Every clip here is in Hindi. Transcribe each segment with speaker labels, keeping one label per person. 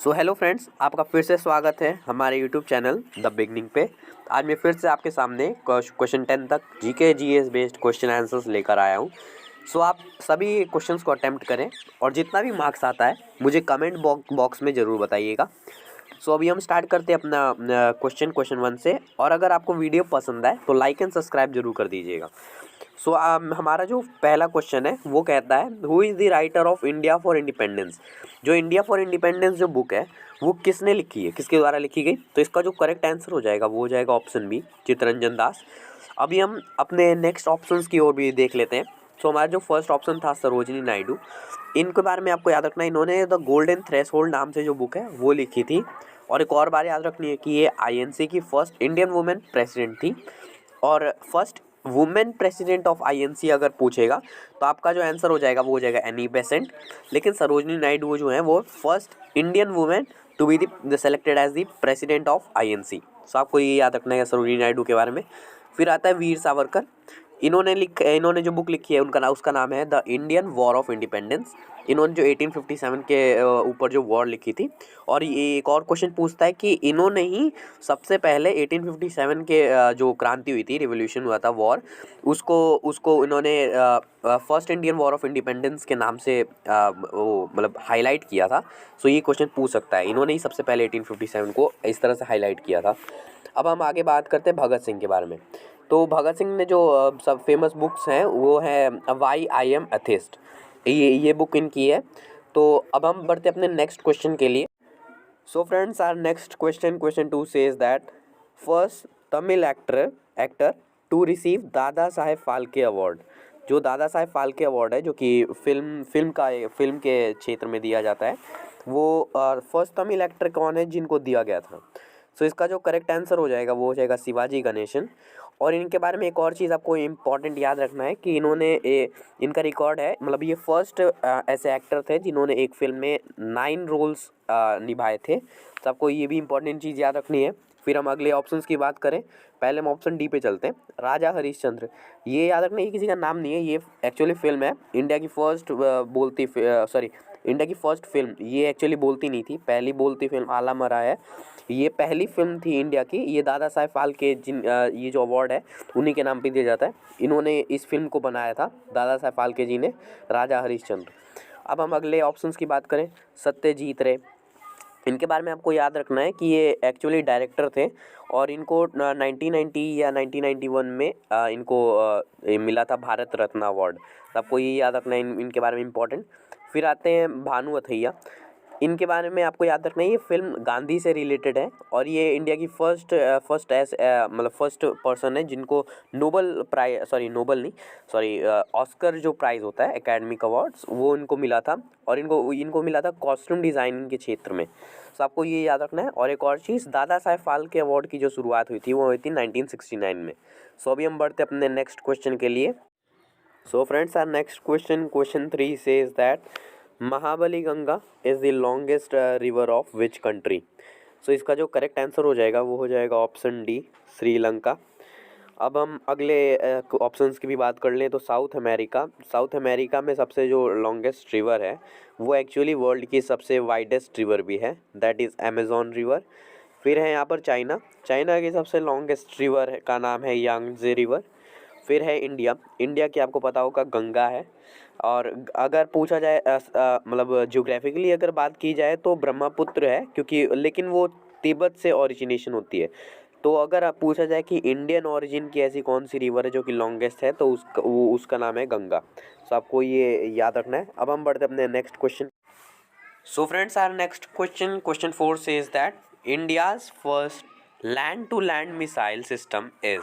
Speaker 1: सो हेलो फ्रेंड्स, आपका फिर से स्वागत है हमारे यूट्यूब चैनल द बिगनिंग पे। आज मैं फिर से आपके सामने क्वेश्चन 10 तक GK GS based question answers लेकर आया हूँ। सो आप सभी क्वेश्चंस को अटेम्प्ट करें और जितना भी मार्क्स आता है मुझे कमेंट बॉक्स में ज़रूर बताइएगा। सो अभी हम स्टार्ट करते हैं अपना क्वेश्चन 1 से। और अगर आपको वीडियो पसंद आए तो लाइक एंड सब्सक्राइब जरूर कर दीजिएगा। सो हमारा जो पहला क्वेश्चन है वो कहता है, who is the writer of India for independence. जो इंडिया फॉर इंडिपेंडेंस जो बुक है वो किसने लिखी है, किसके द्वारा लिखी गई। तो इसका जो करेक्ट आंसर हो जाएगा वो हो जाएगा ऑप्शन बी, चित्तरंजन दास। अभी हम अपने नेक्स्ट ऑप्शंस की ओर भी देख लेते हैं। सो हमारा जो फर्स्ट ऑप्शन था सरोजिनी नायडू, इनके बारे में आपको याद रखना है, इन्होंने द गोल्डन थ्रेशोल्ड नाम से जो बुक है वो लिखी थी। और एक और बात याद रखनी है कि ये आईएनसी की फर्स्ट इंडियन वुमेन प्रेसिडेंट थी। और first women president of INC अगर पूछेगा तो आपका जो आंसर हो जाएगा वो हो जाएगा एनी बेसेंट। लेकिन सरोजिनी नायडू जो है वो first Indian women to be the selected as the president of INC. So आपको ये याद रखना है सरोजिनी नायडू के बारे में। फिर आता है वीर सावरकर। इन्होंने जो बुक लिखी है उसका नाम है the Indian war of independence. इन्होंने जो 1857 के ऊपर जो वॉर लिखी थी। और ये एक और क्वेश्चन पूछता है कि इन्होंने ही सबसे पहले 1857 के जो क्रांति हुई थी, रिवोल्यूशन हुआ था, वॉर, उसको उसको इन्होंने first Indian war of independence के नाम से वो मतलब हाईलाइट किया था। सो ये क्वेश्चन पूछ सकता है, इन्होंने ही सबसे पहले 1857 को इस तरह से हाईलाइट किया था। अब हम आगे बात करते हैं भगत सिंह के बारे में। तो भगत सिंह ने जो सब फेमस बुक्स हैं वो है वाई आई एम अथिस्ट, ये बुक इनकी है। तो अब हम बढ़ते अपने नेक्स्ट क्वेश्चन के लिए। So friends, our next question 2 says that first Tamil actor to receive Dada Saheb Phalke award. जो दादा साहेब फाल्के अवार्ड है, जो कि फिल्म के क्षेत्र में दिया जाता है, वो फर्स्ट तमिल एक्टर कौन है जिनको दिया गया था। सो इसका जो करेक्ट आंसर हो जाएगा वो हो जाएगा शिवाजी गणेशन। और इनके बारे में एक और चीज़ आपको इम्पॉर्टेंट याद रखना है कि इनका रिकॉर्ड है, मतलब ये फर्स्ट ऐसे एक्टर थे जिन्होंने एक फिल्म में 9 रोल्स निभाए थे। तो आपको ये भी इंपॉर्टेंट चीज़ याद रखनी है। फिर हम अगले ऑप्शंस की बात करें, पहले हम ऑप्शन डी पे चलते हैं, राजा हरिश्चंद्र। ये याद रखना, ये किसी का नाम नहीं है, ये एक्चुअली फिल्म है। इंडिया की फर्स्ट इंडिया की फर्स्ट फिल्म, ये एक्चुअली बोलती नहीं थी, पहली बोलती फिल्म आला मरा है। ये पहली फिल्म थी इंडिया की। ये दादा साहेब फाल्के ये जो अवार्ड है उन्हीं के नाम पे दिया जाता है। इन्होंने इस फिल्म को बनाया था, दादा साहेब फाल्के जी ने, राजा हरिश्चंद्र। अब हम अगले ऑप्शंस की बात करें, सत्यजीत रे। इनके बारे में आपको याद रखना है कि ये एक्चुअली डायरेक्टर थे और इनको 1990 या 1991 में इनको ये मिला था भारत रत्न अवार्ड। तो आपको ये याद रखना है इनके बारे में इम्पोर्टेंट। फिर आते हैं भानु अथैया। इनके बारे में आपको याद रखना है, ये फिल्म गांधी से रिलेटेड है और ये इंडिया की फर्स्ट पर्सन है जिनको ऑस्कर जो प्राइज़ होता है, एकेडमिक अवार्ड्स, वो इनको मिला था। और इनको मिला था कॉस्ट्यूम डिज़ाइनिंग के क्षेत्र में। तो आपको ये याद रखना है। और एक और चीज़, दादा साहेब फाल्के अवार्ड की जो शुरुआत हुई थी वो हुई थी 1969 में। सो अभी हम बढ़ते अपने नेक्स्ट क्वेश्चन के लिए। So friends, our next question 3 says that Mahaweli Ganga is the longest river of which country. So इसका जो करेक्ट आंसर हो जाएगा वो हो जाएगा ऑप्शन डी, श्रीलंका। अब हम अगले ऑप्शंस की भी बात कर लें तो साउथ अमेरिका में सबसे जो लॉन्गेस्ट रिवर है वो एक्चुअली वर्ल्ड की सबसे वाइडेस्ट रिवर भी है, दैट इज़ अमेजॉन रिवर। फिर है यहाँ पर चाइना की सबसे लॉन्गेस्ट रिवर का नाम है यांगजे रिवर। फिर है इंडिया की आपको पता होगा गंगा है। और अगर पूछा जाए मतलब ज्योग्राफिकली अगर बात की जाए तो ब्रह्मपुत्र है, क्योंकि लेकिन वो तिब्बत से ओरिजिनेशन होती है। तो अगर आप पूछा जाए कि इंडियन ओरिजिन की ऐसी कौन सी रिवर है जो कि लॉन्गेस्ट है, तो उसका नाम है गंगा। सो आपको ये याद रखना है। अब हम बढ़ते अपने next question. So friends, our next question 4 says that India's first land to land missile system is.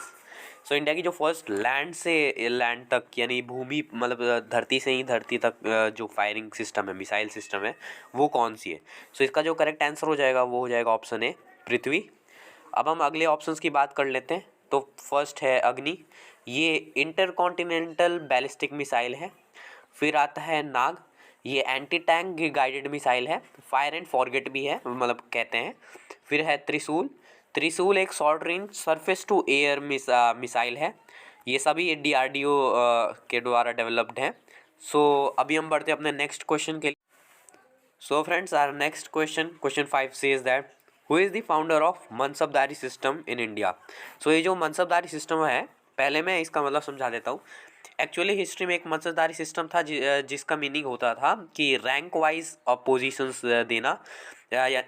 Speaker 1: So India की जो फर्स्ट लैंड से लैंड तक, यानी भूमि मतलब धरती से ही धरती तक जो फायरिंग सिस्टम है, मिसाइल सिस्टम है, वो कौन सी है। सो इसका जो करेक्ट आंसर हो जाएगा वो हो जाएगा ऑप्शन ए, पृथ्वी। अब हम अगले ऑप्शंस की बात कर लेते हैं। तो फर्स्ट है अग्नि, ये इंटरकॉन्टिनेंटल बैलिस्टिक मिसाइल है। फिर आता है नाग, ये एंटी टैंक गाइडेड मिसाइल है, फायर एंड फॉरगेट भी है मतलब कहते हैं। फिर है त्रिशूल एक short range surface to air missile है। ये सभी डीआरडीओ के द्वारा डेवलप्ड हैं। सो अभी हम बढ़ते हैं अपने नेक्स्ट क्वेश्चन के लिए। So friends, our next question 5 says that who is the founder of Mansabdari system in India. So ये जो मनसबदारी सिस्टम है, पहले मैं इसका मतलब समझा देता हूँ। एक्चुअली हिस्ट्री में एक मनसबदारी सिस्टम था जिसका मीनिंग होता था कि रैंक वाइज पोजीशंस देना,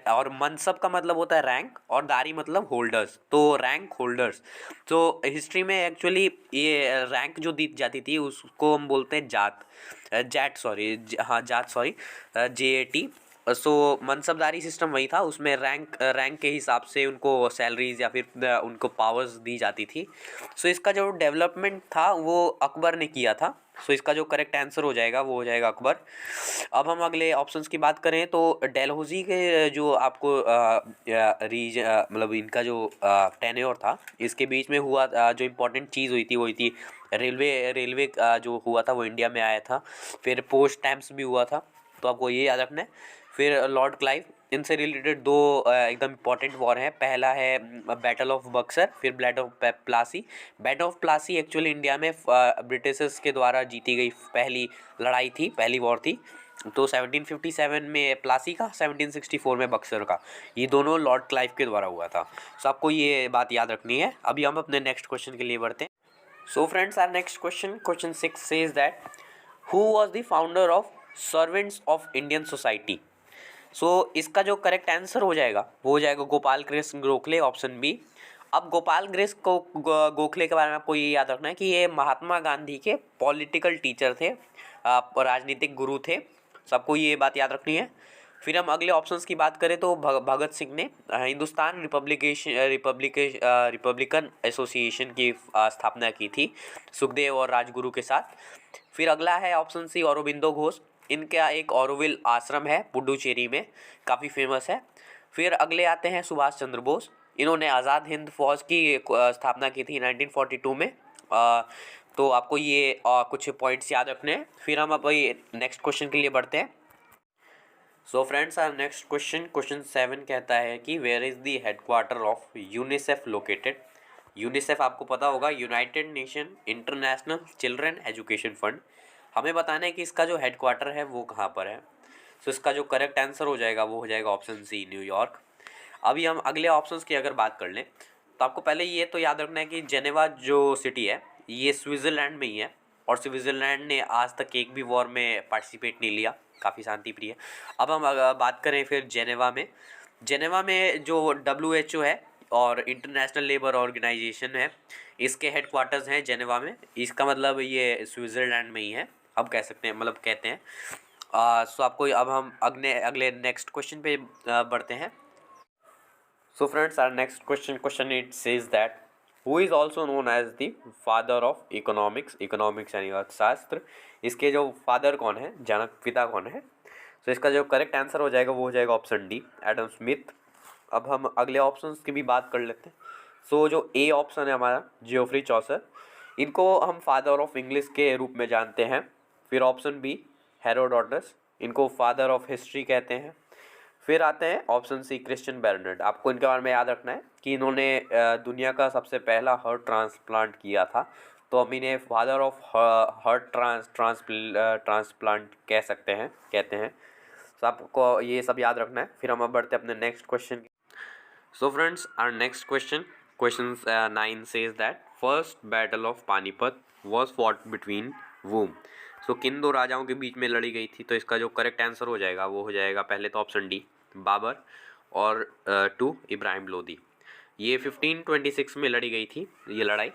Speaker 1: और मनसब का मतलब होता है रैंक और दारी मतलब होल्डर्स, तो रैंक होल्डर्स। तो हिस्ट्री में एक्चुअली ये रैंक जो दी जाती थी उसको हम बोलते हैं जात, जैट सॉरी, हाँ जात सॉरी, JAT। सो मनसबदारी सिस्टम वही था, उसमें रैंक के हिसाब से उनको सैलरीज या फिर उनको पावर्स दी जाती थी। सो इसका जो डेवलपमेंट था वो अकबर ने किया था। सो इसका जो करेक्ट आंसर हो जाएगा वो हो जाएगा अकबर। अब हम अगले ऑप्शंस की बात करें तो डलहौजी के जो आपको मतलब इनका जो टेन्योर था, इसके बीच में हुआ जो इम्पोर्टेंट चीज़ हुई थी वो हुई थी रेलवे जो हुआ था वो इंडिया में आया था। फिर पोस्ट स्टैम्प्स भी हुआ था, तो आपको ये याद रखना है। फिर लॉर्ड क्लाइव, इनसे रिलेटेड दो एकदम इम्पॉर्टेंट वॉर हैं। पहला है बैटल ऑफ बक्सर, फिर battle of Plassey. Battle of Plassey actually India में ब्रिटिशर्स के द्वारा जीती गई पहली लड़ाई थी, पहली वॉर थी। तो 1757 में प्लासी का, 1764 में बक्सर का, ये दोनों लॉर्ड क्लाइव के द्वारा हुआ था। सो आपको ये बात याद रखनी है। अभी हम अपने नेक्स्ट क्वेश्चन के लिए बढ़ते हैं। So friends, our next question 6 says that who was the founder of servants of Indian society. So इसका जो करेक्ट आंसर हो जाएगा वो हो जाएगा गोपाल कृष्ण गोखले, ऑप्शन बी। अब गोपाल कृष्ण गोखले के बारे में आपको ये याद रखना है कि ये महात्मा गांधी के पॉलिटिकल टीचर थे, राजनीतिक गुरु थे। सबको ये बात याद रखनी है। फिर हम अगले ऑप्शंस की बात करें तो भगत सिंह ने हिंदुस्तान रिपब्लिकन एसोसिएशन की स्थापना की थी सुखदेव और राजगुरु के साथ। फिर अगला है ऑप्शन सी औरोबिंदो घोष, इनका एक ऑरोविल आश्रम है पुडुचेरी में, काफ़ी फेमस है। फिर अगले आते हैं सुभाष चंद्र बोस, इन्होंने आज़ाद हिंद फौज की स्थापना की थी 1942 में। तो आपको ये कुछ पॉइंट्स याद रखने हैं। फिर हम अब ये नेक्स्ट क्वेश्चन के लिए बढ़ते हैं। So friends, our next question 7 कहता है कि where is the headquarter of UNICEF located. UNICEF आपको पता होगा, United Nation International Children Education Fund. हमें बताना है कि इसका जो हेडक्वार्टर है वो कहाँ पर है। सो इसका जो करेक्ट आंसर हो जाएगा वो हो जाएगा ऑप्शन सी, न्यूयॉर्क। अभी हम अगले ऑप्शंस की अगर बात कर लें तो आपको पहले ये तो याद रखना है कि जेनेवा जो सिटी है ये स्विट्ज़रलैंड में ही है, और स्विट्ज़रलैंड ने आज तक एक भी वॉर में पार्टिसिपेट नहीं लिया, काफ़ी शांति प्रिय है। अब हम बात करें फिर जेनेवा में जो WHO है और इंटरनेशनल लेबर ऑर्गेनाइजेशन है, इसके हेडक्वार्टर्स हैं जेनेवा में। इसका मतलब ये स्विट्ज़रलैंड में ही है, अब कह सकते हैं, मतलब कहते हैं। सो आपको अब हम अगले नेक्स्ट क्वेश्चन पे बढ़ते हैं। So friends, our next question 8 says that who is also known as the father of economics यानी अर्थशास्त्र। इसके जो फादर कौन है, जनक पिता कौन है। तो इसका जो करेक्ट आंसर हो जाएगा वो हो जाएगा ऑप्शन डी, एडम स्मिथ। अब हम अगले ऑप्शंस की भी बात कर लेते हैं। सो जो ए ऑप्शन है हमारा, जियोफ्री चौसर, इनको हम फादर ऑफ इंग्लिश के रूप में जानते हैं। फिर ऑप्शन बी, हेरोडोटस, इनको फादर ऑफ हिस्ट्री कहते हैं। फिर आते हैं ऑप्शन सी, क्रिश्चियन बर्नर्ड। आपको इनके बारे में याद रखना है कि इन्होंने दुनिया का सबसे पहला हार्ट ट्रांसप्लांट किया था, तो हम इन्हें फादर ऑफ हार्ट ट्रांसप्लांट कहते हैं। तो आपको ये सब याद रखना है। फिर हम अब बढ़ते हैं अपने next question. So friends, our next question 9 says that first battle of Panipat was fought between whom. So किन दो राजाओं के बीच में लड़ी गई थी। तो इसका जो करेक्ट आंसर हो जाएगा वो हो जाएगा पहले तो ऑप्शन डी, बाबर, और 2 इब्राहिम लोदी। ये 1526 में लड़ी गई थी ये लड़ाई।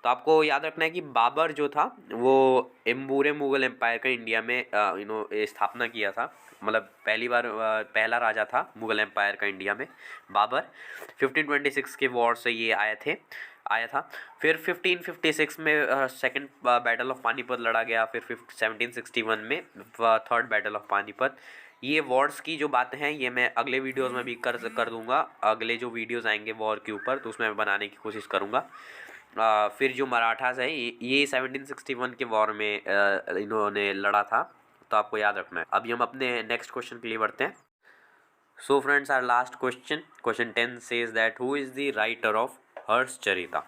Speaker 1: तो आपको याद रखना है कि बाबर जो था वो पूरे मुग़ल एम्पायर का इंडिया में स्थापना किया था, मतलब पहली बार पहला राजा था मुग़ल एम्पायर का इंडिया में बाबर। 1526 के वॉर से ये आया था। फिर 1556 में सेकंड बैटल ऑफ पानीपत लड़ा गया। फिर 1761 में थर्ड बैटल ऑफ पानीपत। ये वॉर्स की जो बातें हैं ये मैं अगले वीडियोस में भी कर दूंगा। अगले जो वीडियोस आएंगे वॉर के ऊपर तो उसमें मैं बनाने की कोशिश करूंगा। फिर जो मराठास है ये 1761 के वॉर में इन्होंने लड़ा था, तो आपको याद रखना है। अभी हम अपने नेक्स्ट क्वेश्चन के लिए बढ़ते हैं। So friends, our last question 10 says that who is the writer of Harshacharita.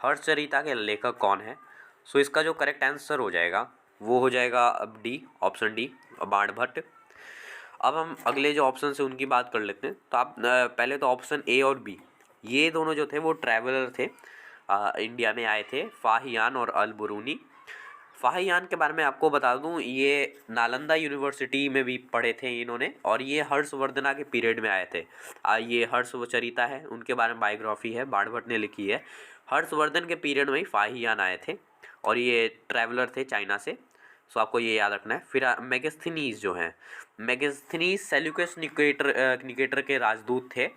Speaker 1: Harshacharita के लेखक कौन है। सो इसका जो करेक्ट आंसर हो जाएगा वो हो जाएगा अब डी, ऑप्शन डी, बाणभट्ट। अब हम अगले जो ऑप्शन है उनकी बात कर लेते हैं। तो आप पहले तो ऑप्शन ए और बी, ये दोनों जो थे वो ट्रैवलर थे, इंडिया में आए थे, फाहियान और अल बुरूनी। फाहियान के बारे में आपको बता दूं, ये नालंदा यूनिवर्सिटी में भी पढ़े थे इन्होंने, और ये हर्षवर्धना के पीरियड में आए थे। ये हर्षचरिता है, उनके बारे में बायोग्राफी है, बाणभट्ट ने लिखी है। हर्षवर्धन के पीरियड में ही फाहियान आए थे और ये ट्रैवलर थे चाइना से। सो आपको ये याद रखना है। फिर मेगास्थनीज जो हैं, मेगास्थनीज सेल्यूकस निकेटर के राजदूत थे,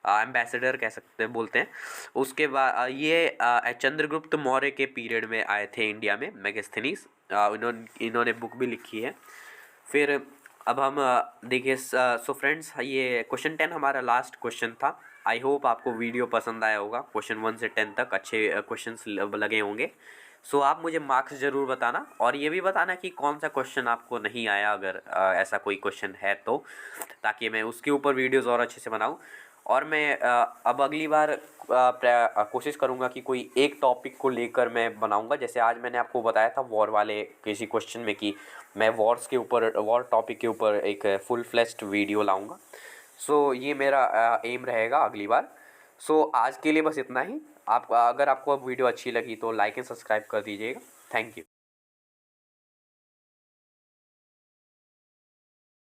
Speaker 1: एम्बेसडर कह सकते बोलते हैं। उसके बाद ये चंद्रगुप्त मौर्य के पीरियड में आए थे इंडिया में मेगास्थनीज। इन्होंने बुक भी लिखी है। फिर अब हम देखिए, सो फ्रेंड्स, ये क्वेश्चन 10 हमारा लास्ट क्वेश्चन था। आई होप आपको वीडियो पसंद आया होगा। क्वेश्चन 1 से 10 तक अच्छे क्वेश्चंस लगे होंगे। सो आप मुझे मार्क्स ज़रूर बताना, और ये भी बताना कि कौन सा क्वेश्चन आपको नहीं आया, अगर ऐसा कोई क्वेश्चन है तो, ताकि मैं उसके ऊपर वीडियोज़ और अच्छे से बनाऊँ। और मैं अब अगली बार कोशिश करूँगा कि कोई एक टॉपिक को लेकर मैं बनाऊँगा। जैसे आज मैंने आपको बताया था वॉर वाले किसी क्वेश्चन में कि मैं वॉर्स के ऊपर, वॉर टॉपिक के ऊपर एक फुल फ्लेश्ड वीडियो लाऊँगा। सो ये मेरा एम रहेगा अगली बार। सो आज के लिए बस इतना ही। आप अगर आपको वीडियो अच्छी लगी तो लाइक एंड सब्सक्राइब कर दीजिएगा। Thank you.